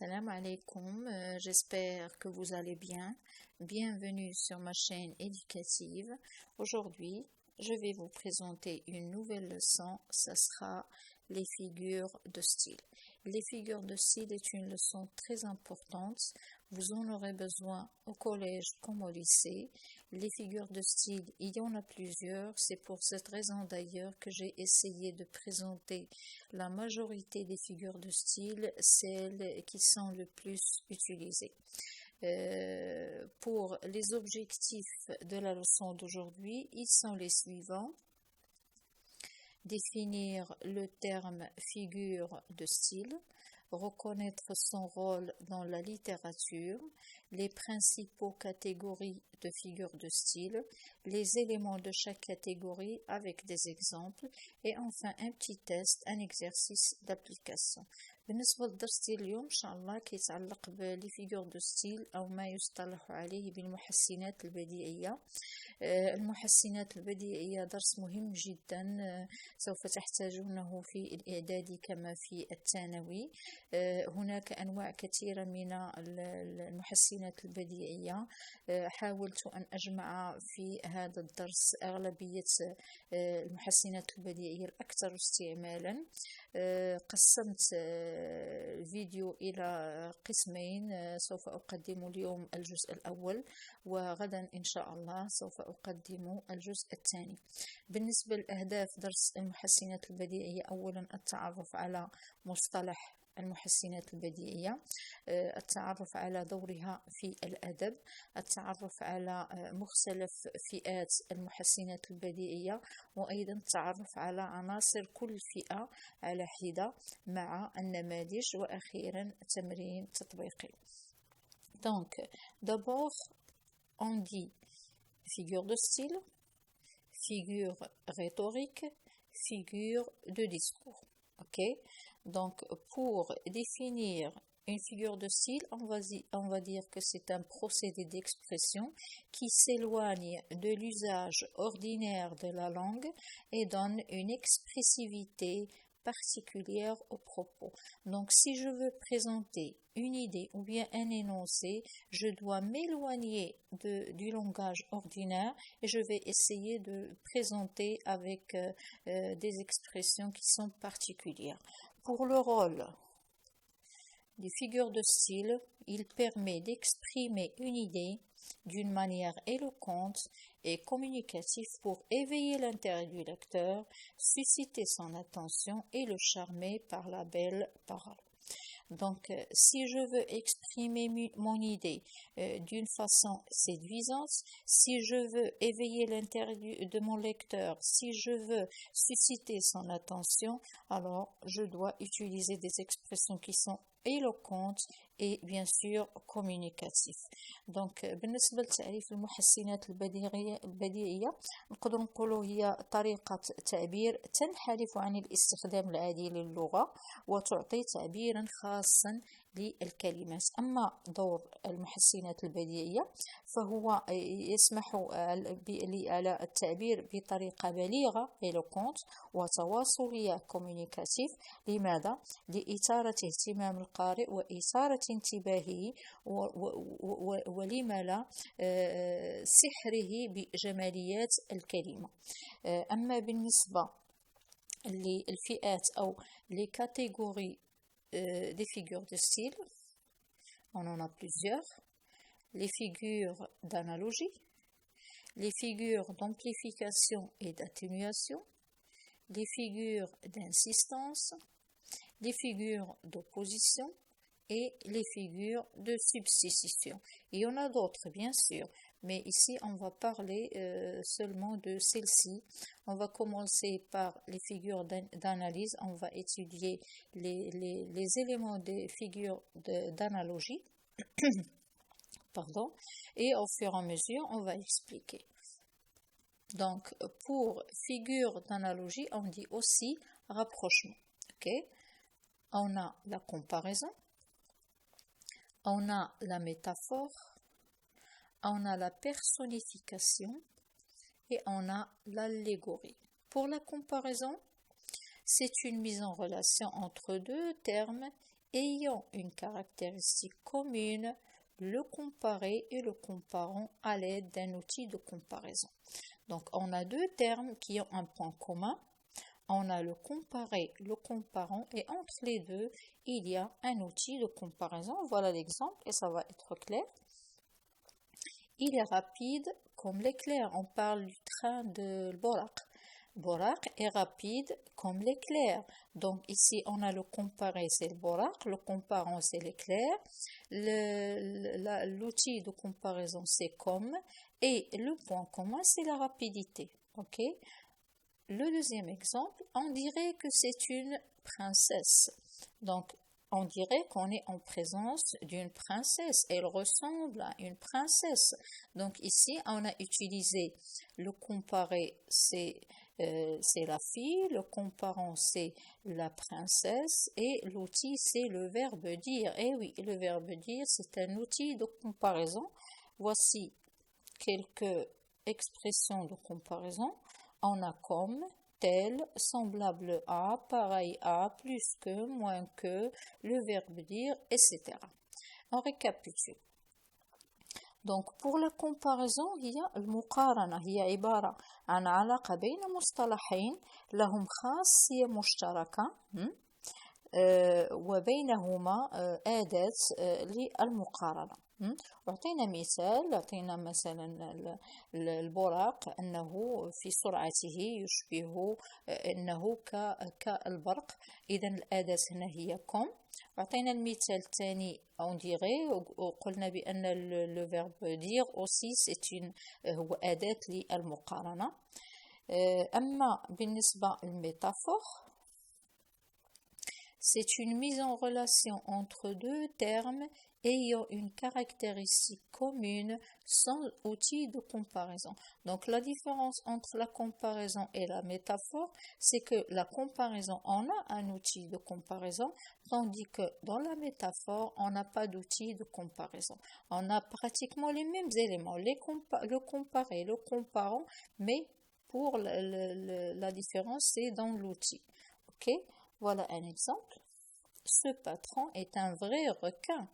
Salam alaikum, j'espère que vous allez bien. Bienvenue sur ma chaîne éducative. Aujourd'hui, je vais vous présenter une nouvelle leçon, ça sera les figures de style. Les figures de style est une leçon très importante, vous en aurez besoin au collège comme au lycée. Les figures de style, il y en a plusieurs, c'est pour cette raison d'ailleurs que j'ai essayé de présenter la majorité des figures de style, celles qui sont le plus utilisées. Pour les objectifs de la leçon d'aujourd'hui, ils sont les suivants. Définir le terme figure de style, reconnaître son rôle dans la littérature, les principaux catégories de figures de style, les éléments de chaque catégorie avec des exemples et enfin un petit test, un exercice d'application. بالنسبة لدرس اليوم إن شاء الله كيتعلق بلي فيغور دو ستيل أو ما يصطلح عليه بالمحسنات البديعية. المحسنات البديعية درس مهم جدا سوف تحتاجونه في الإعدادي كما في الثانوي. هناك أنواع كثيرة من المحسنات البديعية. حاولت أن أجمع في هذا الدرس أغلبية المحسنات البديعية الأكثر استعمالا. قسمت الفيديو إلى قسمين، سوف أقدم اليوم الجزء الأول وغدا إن شاء الله سوف أقدم الجزء الثاني. بالنسبة لأهداف درس المحسنات البديعية، أولا التعرف على مصطلح المحسنات البديعية، التعرف على دورها في الأدب، التعرف على مختلف فئات المحسنات البديعية، وأيضا التعرف على عناصر كل فئة على حدة مع النماذج، وأخيرا تمرين تطبيقي. Donc, d'abord, on dit figure de style, figure rhétorique, figure de discours. Ok? Donc, pour définir une figure de style, on va dire que c'est un procédé d'expression qui s'éloigne de l'usage ordinaire de la langue et donne une expressivité particulière au propos. Donc, si je veux présenter une idée ou bien un énoncé, je dois m'éloigner du langage ordinaire et je vais essayer de présenter avec des expressions qui sont particulières. Pour le rôle des figures de style, il permet d'exprimer une idée d'une manière éloquente et communicative pour éveiller l'intérêt du lecteur, susciter son attention et le charmer par la belle parole. Donc, si je veux exprimer mon idée d'une façon séduisante, si je veux éveiller l'intérêt de mon lecteur, si je veux susciter son attention, alors je dois utiliser des expressions qui sont éloquentes et bien sûr communicatif. Donc بالنسبة لتعريف المحسنات البديعية نقدر نقولوا هي طريقة تعبير تنحرف عن الاستخدام العادي للغة وتعطي تعبيرا خاصا للكلمات. أما دور المحسنات البديعية فهو يسمح على التعبير بطريقة بليغة éloquente وتواصلية communicatif. لماذا؟ لإثارة اهتمام القارئ وإثارة انتباهه ولما لا سحره بجماليات الكلمة. أما بالنسبة للفئات أو les catégories des figures de style, on en a plusieurs. Les figures d'analogie, les figures d'amplification et d'atténuation, les figures d'insistance, les figures d'opposition et les figures de substitution. Il y en a d'autres bien sûr, mais ici on va parler seulement de celles-ci. On va commencer par les figures d'analyse, on va étudier les éléments des figures d'analogie, pardon, et au fur et à mesure on va expliquer. Donc pour figure d'analogie, on dit aussi rapprochement. Ok? On a la comparaison, on a la métaphore, on a la personnification et on a l'allégorie. Pour la comparaison, c'est une mise en relation entre deux termes ayant une caractéristique commune, le comparer et le comparant à l'aide d'un outil de comparaison. Donc, on a deux termes qui ont un point commun. On a le comparer, le comparant, et entre les deux, il y a un outil de comparaison. Voilà l'exemple et ça va être clair. Il est rapide comme l'éclair. On parle du train de Borak. Borak est rapide comme l'éclair. Donc ici, on a le comparé, c'est le Borak, le comparant, c'est l'éclair. L'outil de comparaison, c'est comme, et le point commun, c'est la rapidité. Ok? Le deuxième exemple, on dirait que c'est une princesse. Donc, on dirait qu'on est en présence d'une princesse. Elle ressemble à une princesse. Donc ici, on a utilisé le comparé, c'est la fille, le comparant, c'est la princesse, et l'outil, c'est le verbe dire. Et oui, le verbe dire, c'est un outil de comparaison. Voici quelques expressions de comparaison. On a comme, tel, semblable à, pareil à, plus que, moins que, le verbe dire, etc. On récapitule. Donc pour la comparaison هي المقارنة هي عبارة عن علاقة بين مصطلحين لهم خاصية مشتركة وبينهما أداة للمقارنة. أعطينا مثلا البراق أنه في سرعته يشبه أنه كالبرق. إذا الأداة هنا هي كم. أعطينا المثال الثاني on dirait وقلنا بأن le verbe dire aussi هو أداة للمقارنة. أما بالنسبة للميتافور c'est une mise en relation entre deux termes ayant une caractéristique commune sans outil de comparaison. Donc la différence entre la comparaison et la métaphore, c'est que la comparaison, on a un outil de comparaison, tandis que dans la métaphore, on n'a pas d'outil de comparaison. On a pratiquement les mêmes éléments, le comparer, le comparant, mais pour la différence, c'est dans l'outil. Ok? Voilà un exemple. Ce patron est un vrai requin.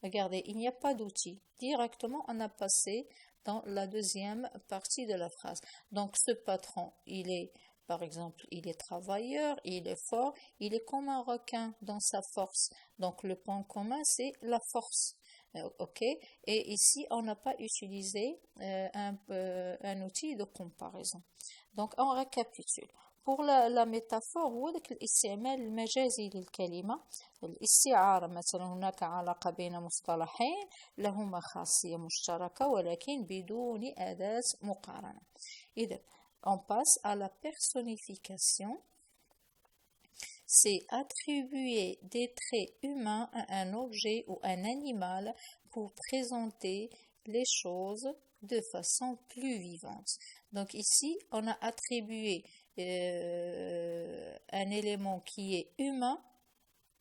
Regardez, il n'y a pas d'outil. Directement, on a passé dans la deuxième partie de la phrase. Donc, ce patron, il est, par exemple, il est travailleur, il est fort, il est comme un requin dans sa force. Donc, le point commun, c'est la force. Ok? Et ici, on n'a pas utilisé un outil de comparaison. Donc, on récapitule. pour la métaphore هو ذاك الاستعمال المجازي للكلمة. الاستعارة مثلا هناك علاقة بين مصطلحين لهما خاصية مشتركة ولكن بدون أداة مقارنة. إذا on passe à la personnification. C'est attribuer des traits humains à un objet ou un animal pour présenter les choses de façon plus vivante. Donc ici, on a attribué un élément qui est humain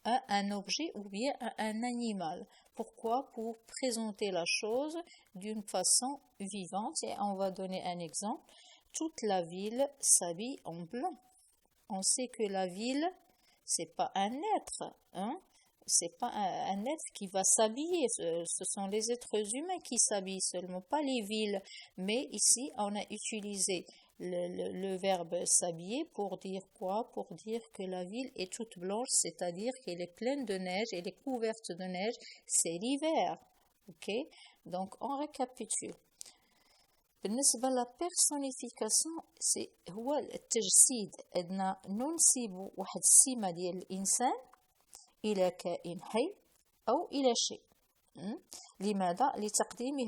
à un objet ou bien à un animal. Pourquoi? Pour présenter la chose d'une façon vivante. Et on va donner un exemple. Toute la ville s'habille en blanc. On sait que la ville, c'est pas un être, hein? C'est pas un être qui va s'habiller. Ce sont les êtres humains qui s'habillent seulement, pas les villes. Mais ici, on a utilisé le verbe s'habiller pour dire quoi? Pour dire que la ville est toute blanche, c'est-à-dire qu'elle est pleine de neige, elle est couverte de neige, c'est l'hiver. Ok? Donc, on récapitule. بالنسبة للبيرسونيفيكاسيون سي هو التجسيد. أننا ننسب واحد السمة ديال الإنسان إلى كائن حي أو إلى شيء. لماذا؟ لتقديم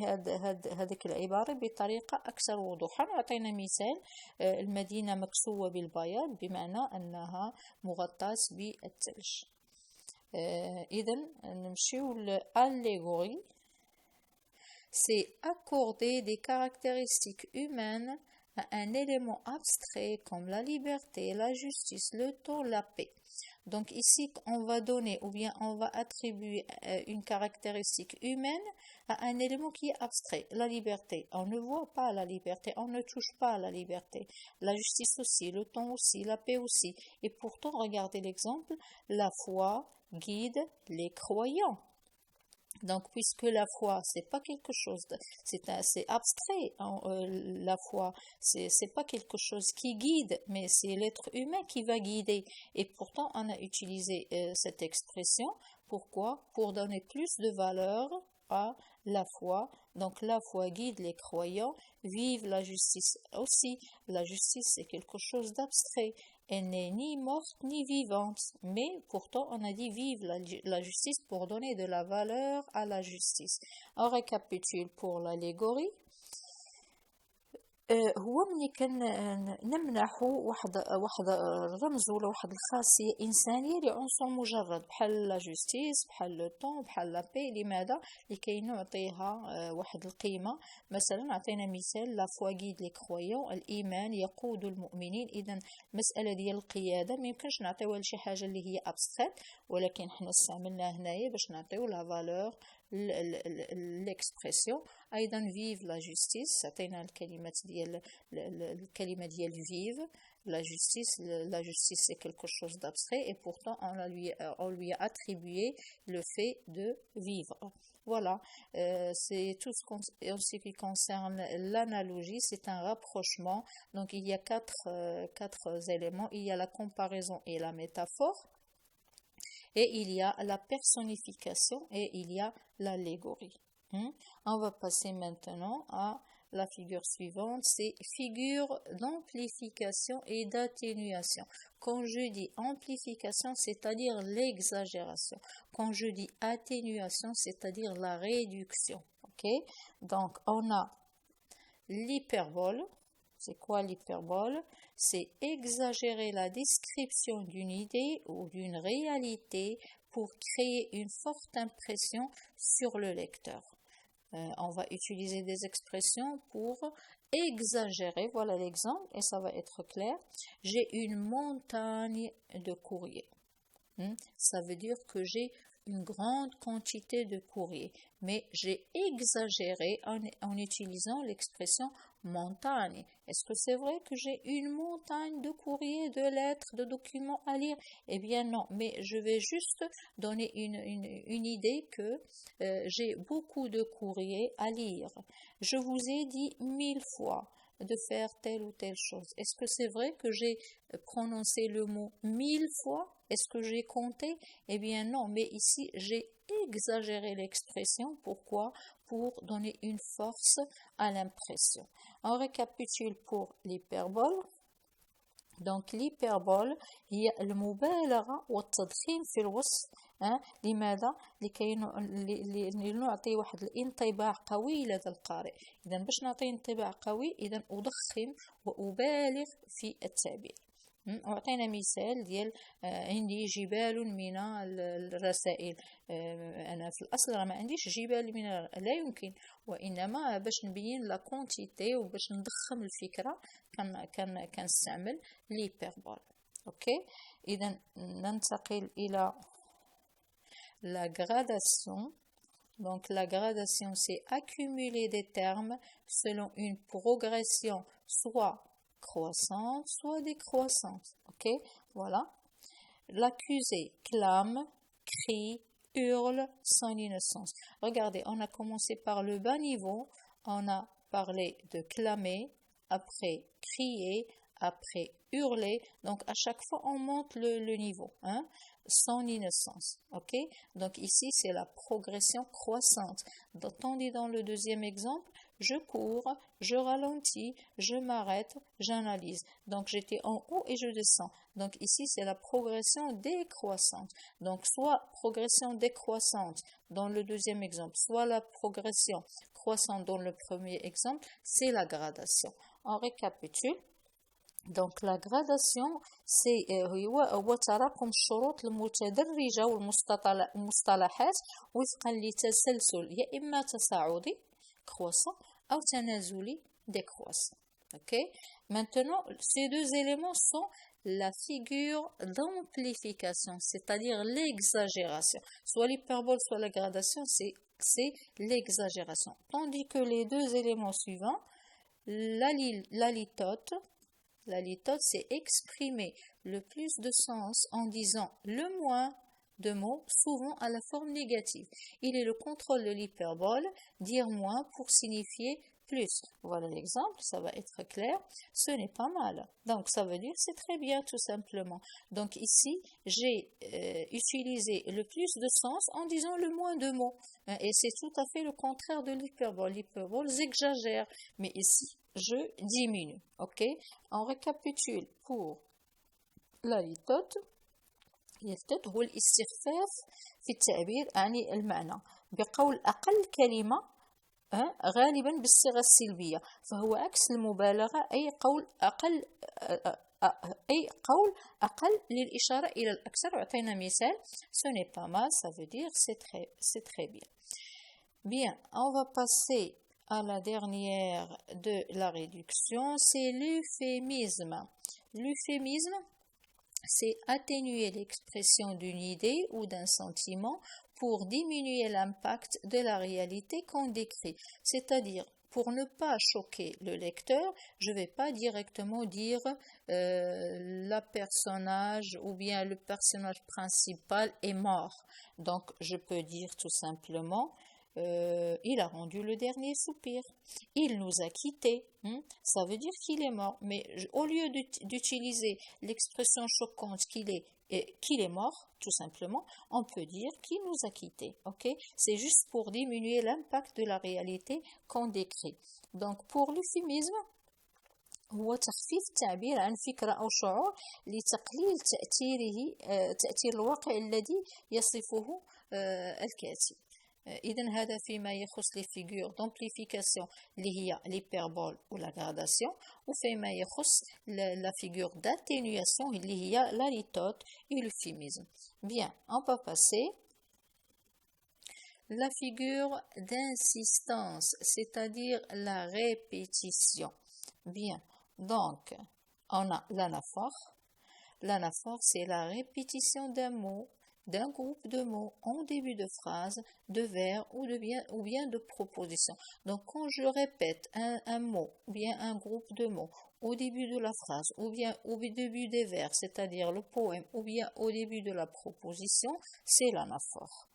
هذيك العبارة بطريقة أكثر وضوحا. أعطينا مثال: المدينة مكسوة بالبياض، بمعنى أنها مغطاة بالثلج. إذا نمشيو للاليغوري. C'est accorder des caractéristiques humaines à un élément abstrait comme la liberté, la justice, le temps, la paix. Donc ici, on va donner ou bien on va attribuer une caractéristique humaine à un élément qui est abstrait, la liberté. On ne voit pas la liberté, on ne touche pas à la liberté. La justice aussi, le temps aussi, la paix aussi. Et pourtant, regardez l'exemple, la foi guide les croyants. Donc, puisque la foi, c'est pas quelque chose de, c'est abstrait, hein, la foi, c'est pas quelque chose qui guide, mais c'est l'être humain qui va guider. Et pourtant, on a utilisé cette expression. Pourquoi? Pour donner plus de valeur à la foi. Donc, la foi guide les croyants. Vive la justice aussi. La justice, c'est quelque chose d'abstrait. Elle n'est ni morte ni vivante, mais pourtant on a dit vive la justice pour donner de la valeur à la justice. On récapitule pour l'allégorie. هو ملي نمنحو واحد الرمز ولا واحد الخاصية إنسانية لعنصر مجرد بحال لا جوستيس بحال لو طون بحال لا بي. لماذا؟ لكي نعطيها واحد القيمة. مثلا عطينا مثال لا فوا غيد لي كرويون، الإيمان يقود المؤمنين. إذا المسألة ديال القيادة ما يمكنش نعطيوها لشي حاجة اللي هي أبستريت، ولكن حنا استعملناها هنايا باش نعطيو لا فالور l'expression. ايضا vive la justice، عطينا الكلمه ديال vive la justice c'est quelque chose d'abstrait et pourtant on lui a attribué le fait de vivre. Voilà, c'est tout en ce qui concerne l'analogie. C'est un rapprochement. Donc il y a quatre éléments. Il y a la comparaison et la métaphore, et il y a la personnification et il y a l'allégorie. On va passer maintenant à la figure suivante, c'est figure d'amplification et d'atténuation. Quand je dis amplification, c'est-à-dire l'exagération. Quand je dis atténuation, c'est-à-dire la réduction. Okay? Donc, on a l'hyperbole. C'est quoi l'hyperbole? C'est exagérer la description d'une idée ou d'une réalité pour créer une forte impression sur le lecteur. On va utiliser des expressions pour exagérer. Voilà l'exemple et ça va être clair. J'ai une montagne de courrier. Ça veut dire que j'ai une grande quantité de courrier, mais j'ai exagéré en utilisant l'expression montagne. Est-ce que c'est vrai que j'ai une montagne de courrier, de lettres, de documents à lire? Eh bien non, mais je vais juste donner une idée que j'ai beaucoup de courriers à lire. Je vous ai dit 1000 fois de faire telle ou telle chose. Est-ce que c'est vrai que j'ai prononcé le mot 1000 fois? Est-ce que j'ai compté? Eh bien non, mais ici j'ai exagéré l'expression. Pourquoi? Pour donner une force à l'impression. On récapitule pour l'hyperbole. Donc l'hyperbole هي المبالغة والتضخيم في الوصف. لماذا؟ لكي نعطي واحد الانطباع قوي لدى القارئ. إذا باش نعطي انطباع قوي إذا أضخم وأبالغ في التعبير. أعطينا مثال ديال عندي جبال من الرسائل. أنا في الأصل ما عنديش جبال من لا يمكن، وإنما باش نبين لا كونتيتي وباش نضخم الفكرة كنستعمل l'hyperbole. أوكي، إذا ننتقل إلى la gradation. Donc la gradation, c'est accumuler des termes selon une progression soit croissante, soit décroissante. Ok, voilà. L'accusé clame, crie, hurle son innocence. Regardez, on a commencé par le bas niveau, on a parlé de clamer, après crier, après hurler. Donc à chaque fois on monte le niveau, son innocence. Ok, donc ici c'est la progression croissante. Tandis dans le deuxième exemple, je cours, je ralentis, je m'arrête, j'analyse. Donc j'étais en haut et je descends. Donc ici c'est la progression décroissante. Donc soit progression décroissante dans le deuxième exemple, soit la progression croissante dans le premier exemple, c'est la gradation. On récapitule. Donc la gradation c'est هو تراكم الشروط المتدرجة والمصطلحات وفقا لتسلسل يا إما تصاعدي croissant ou tanazuli décroissant. Ok. Maintenant, ces deux éléments sont la figure d'amplification, c'est-à-dire l'exagération. Soit l'hyperbole, soit la gradation, c'est l'exagération. Tandis que les deux éléments suivants, la litote, c'est exprimer le plus de sens en disant le moins de mots, souvent à la forme négative. Il est le contrôle de l'hyperbole, dire moins pour signifier plus. Voilà l'exemple, ça va être clair. Ce n'est pas mal. Donc, ça veut dire c'est très bien, tout simplement. Donc, ici, j'ai utilisé le plus de sens en disant le moins de mots. Et c'est tout à fait le contraire de l'hyperbole. L'hyperbole exagère, mais ici, je diminue. OK? On récapitule pour la litote. للتوت هو الاستخفاف في التعبير عن المعنى بقول أقل كلمة غالبا بالصيغة السلبية فهو عكس المبالغة أي قول أقل للإشارة إلى الأكثر. أعطينا مثال ce n'est pas mal, ça veut dire c'est très bien. Bien, on va passer à la dernière de la réduction, c'est l'euphémisme. L'euphémisme, c'est atténuer l'expression d'une idée ou d'un sentiment pour diminuer l'impact de la réalité qu'on décrit. C'est-à-dire, pour ne pas choquer le lecteur, je ne vais pas directement dire le personnage ou bien le personnage principal est mort. Donc, je peux dire tout simplement il a rendu le dernier soupir. Il nous a quittés. Ça veut dire qu'il est mort. Mais au lieu d'utiliser l'expression choquante qu'il est mort, tout simplement, on peut dire qu'il nous a quittés. Ok? C'est juste pour diminuer l'impact de la réalité qu'on décrit. Donc, pour l'euphémisme, هو تخفيف التعبير عن فكرة أو شعور لتقليل تأثير الواقع الذي يصفه الكاتب. إذن هذا فيما يخص les figures d'amplification اللي هي l'hyperbole ou la gradation وفيما يخص la figure d'atténuation اللي هي la litote et l'euphémisme. Bien, on va passer la figure d'insistance, c'est-à-dire la répétition. Bien, donc on a l'anaphore. L'anaphore, c'est la répétition d'un mot, d'un groupe de mots en début de phrase, de vers ou bien de proposition. Donc, quand je répète un mot ou bien un groupe de mots au début de la phrase ou bien au début des vers, c'est-à-dire le poème ou bien au début de la proposition, c'est l'anaphore.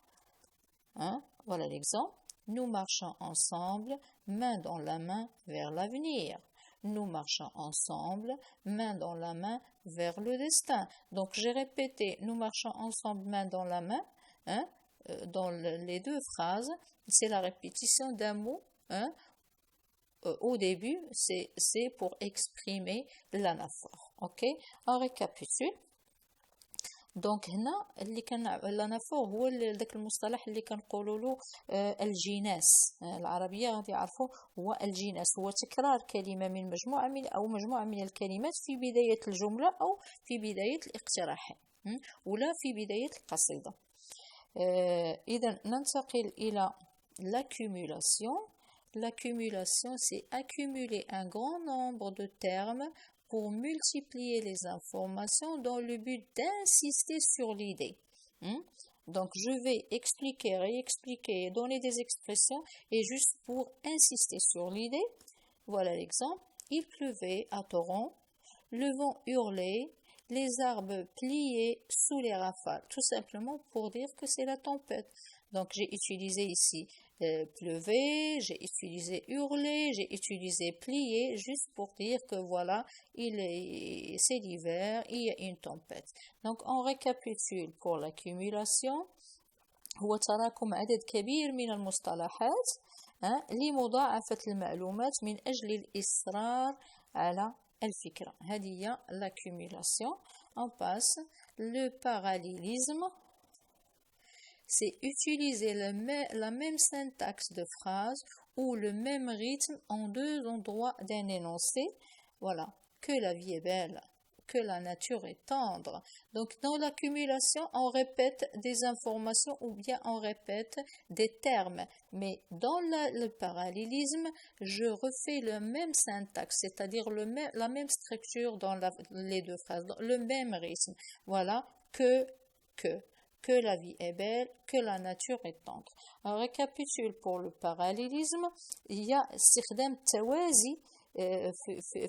Voilà l'exemple. Nous marchons ensemble, main dans la main vers l'avenir. Nous marchons ensemble, main dans la main, vers le destin. Donc, j'ai répété, nous marchons ensemble, main dans la main, dans les deux phrases. C'est la répétition d'un mot. Au début, c'est pour exprimer l'anaphore. Ok? On récapitule. دونك هنا اللي كان الانافور هو داك المصطلح اللي كنقولوا له الجناس. العربيه غادي يعرفوا هو الجناس، هو تكرار كلمه من مجموعه من الكلمات في بدايه الجمله او في بدايه الاقتراح ولا في بدايه القصيده. اذا ننتقل الى l'accumulation. L'accumulation, c'est accumuler un grand nombre de termes pour multiplier les informations dans le but d'insister sur l'idée. Donc, je vais expliquer, réexpliquer, donner des expressions et juste pour insister sur l'idée. Voilà l'exemple. Il pleuvait à torrent, le vent hurlait, les arbres pliaient sous les rafales. Tout simplement pour dire que c'est la tempête. Donc, j'ai utilisé ici pleuver, j'ai utilisé hurler, j'ai utilisé plier, juste pour dire que voilà, c'est l'hiver, il y a une tempête. Donc, on récapitule pour l'accumulation. هو تراكم عدد كبير من المصطلحات لمضاعفة المعلومات من أجل الإصرار على الفكرة. هذه هي l'accumulation. On passe le parallélisme. C'est utiliser la même syntaxe de phrase ou le même rythme en deux endroits d'un énoncé. Voilà, que la vie est belle, que la nature est tendre. Donc, dans l'accumulation, on répète des informations ou bien on répète des termes. Mais dans le parallélisme, je refais le même syntaxe, c'est-à-dire la même structure dans les deux phrases, le même rythme. Voilà, que la vie est belle, que la nature est tendre. On récapitule pour le parallélisme. Il y a استخدام التوازي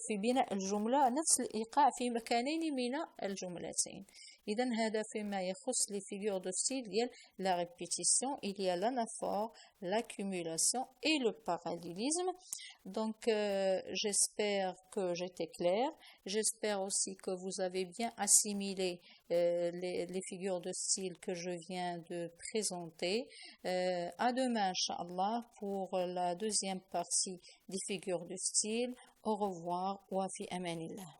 في بناء الجملة، نفس الإيقاع في مكانين من الجملتين. إذا هذا فيما يخص les figures de style ديال la répétition. Il y a l'anaphore, l'accumulation et le parallélisme. Donc j'espère que j'étais claire. J'espère aussi que vous avez bien assimilé les figures de style que je viens de présenter. À demain, Inch'Allah, pour la deuxième partie des figures de style. Au revoir. Wa fi amanillah.